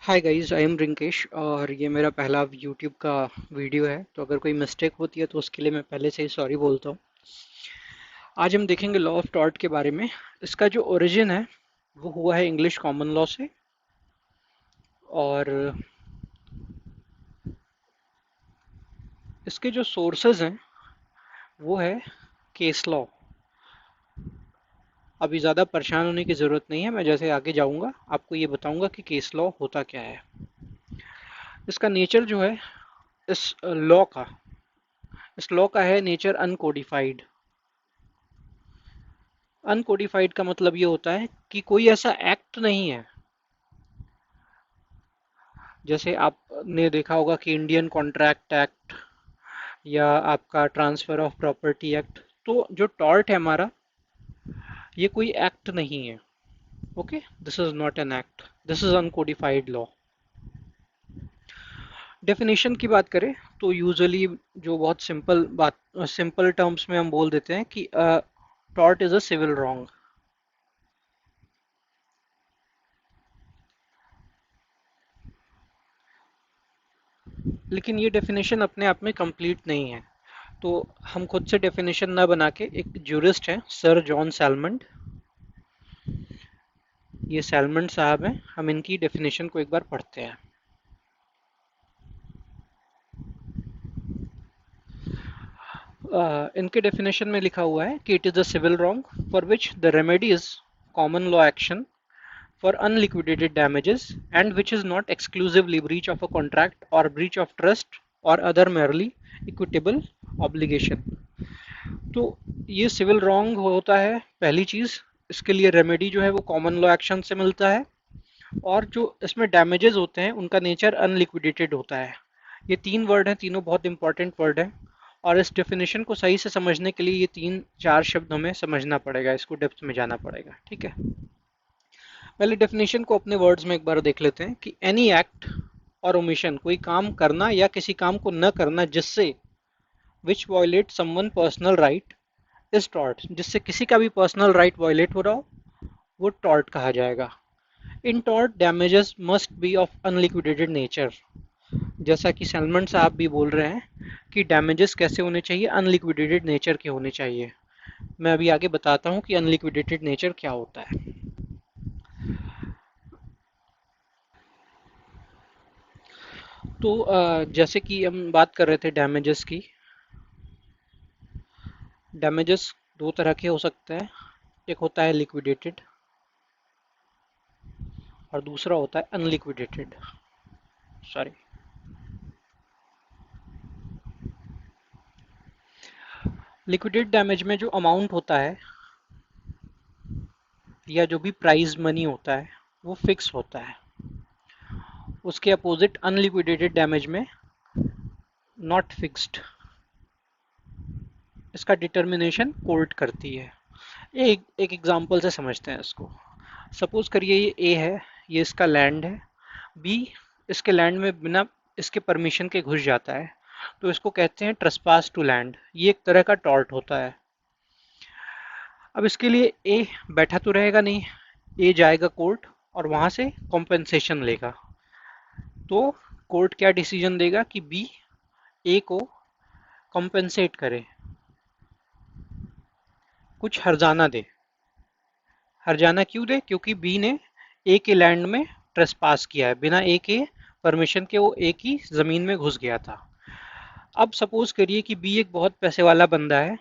Hi guys, I am Rinkesh और ये मेरा पहला यूट्यूब का वीडियो है। तो अगर कोई मिस्टेक होती है तो उसके लिए मैं पहले से ही सॉरी बोलता हूँ। आज हम देखेंगे लॉ ऑफ टॉर्ट के बारे में। इसका जो ओरिजिन है वो हुआ है इंग्लिश कॉमन लॉ से। और इसके जो सोर्सेज हैं वो है केस लॉ। अभी ज़्यादा परेशान होने की ज़रूरत नहीं है, मैं जैसे आगे जाऊँगा आपको ये बताऊँगा कि केस लॉ होता क्या है। इसका नेचर जो है इस लॉ का इस लॉ का है नेचर अनकोडिफाइड। अनकोडिफाइड का मतलब ये होता है कि कोई ऐसा एक्ट नहीं है। जैसे आपने देखा होगा कि इंडियन कॉन्ट्रैक्ट एक्ट या आपका ट्रांसफर ऑफ प्रॉपर्टी एक्ट। तो जो टॉर्ट है हमारा, ये कोई एक्ट नहीं है। Okay, this is not an act, this is uncodified law. Definition की बात करें तो यूजुअली जो बहुत सिंपल टर्म्स में हम बोल देते हैं कि tort is a civil wrong. लेकिन ये डेफिनेशन अपने आप में कंप्लीट नहीं है। तो हम खुद से डेफिनेशन ना बना के, एक जूरिस्ट है सर जॉन सैलमंड, ये सैलमंड साहब हैं, हम इनकी डेफिनेशन को एक बार पढ़ते हैं। इनके डेफिनेशन में लिखा हुआ है कि it is a civil wrong for which the remedy is common law action for unliquidated damages and which is not exclusively breach of a contract or breach of trust or other merely equitable obligation। तो ये civil wrong होता है पहली चीज। इसके लिए remedy जो है वो कॉमन लॉ एक्शन से मिलता है, और जो इसमें डैमेजेस होते हैं उनका नेचर अनलिक्विडेटेड होता है। ये तीन वर्ड हैं, तीनों बहुत इंपॉर्टेंट वर्ड हैं। और इस डेफिनेशन को सही से समझने के लिए ये तीन चार शब्द हमें समझना पड़ेगा, इसको डेप्थ में जाना पड़ेगा। ठीक है, पहले डेफिनेशन को अपने वर्ड्स में एक बार देख लेते हैं कि एनी एक्ट और ओमिशन, कोई काम करना या किसी काम को न करना जिससे which violate someone personal right is tort, जिससे किसी का भी पर्सनल राइट वायलेट हो रहा हो वो टॉर्ट कहा जाएगा। In tort damages must be of unliquidated nature. जैसा कि सलमान साहब भी बोल रहे हैं कि डैमेजेस कैसे होने चाहिए, अनलिक्विडेटेड नेचर के होने चाहिए। मैं अभी आगे बताता हूँ कि अनलिक्विडेटेड नेचर क्या होता है। तो जैसे कि हम बात कर रहे थे डैमेजेस की। डैमेजेस दो तरह के हो सकते हैं, एक होता है लिक्विडेटेड और दूसरा होता है अनलिक्विडेटेड। सॉरी, लिक्विडेट डैमेज में जो अमाउंट होता है या जो भी प्राइज मनी होता है वो फिक्स होता है। उसके अपोजिट अनलिक्विडेटेड डैमेज में नॉट फिक्स्ड, इसका डिटर्मिनेशन कोर्ट करती है। एक एक एग्जांपल से समझते हैं इसको। सपोज करिए ये ए है, ये इसका लैंड है। बी इसके लैंड में बिना इसके परमिशन के घुस जाता है, तो इसको कहते हैं ट्रेसपास टू लैंड। ये एक तरह का टॉर्ट होता है। अब इसके लिए ए बैठा तो रहेगा नहीं, ए जाएगा कोर्ट और वहां से कॉम्पेंसेशन लेगा। तो कोर्ट क्या डिसीजन देगा कि बी ए को कॉम्पेंसेट करे, कुछ हर्जाना दे। हर्जाना क्यों दे? क्योंकि बी ने ए के लैंड में ट्रेसपास किया है, बिना ए के परमिशन के वो ए की जमीन में घुस गया था। अब सपोज करिए कि बी एक बहुत पैसे वाला बंदा है,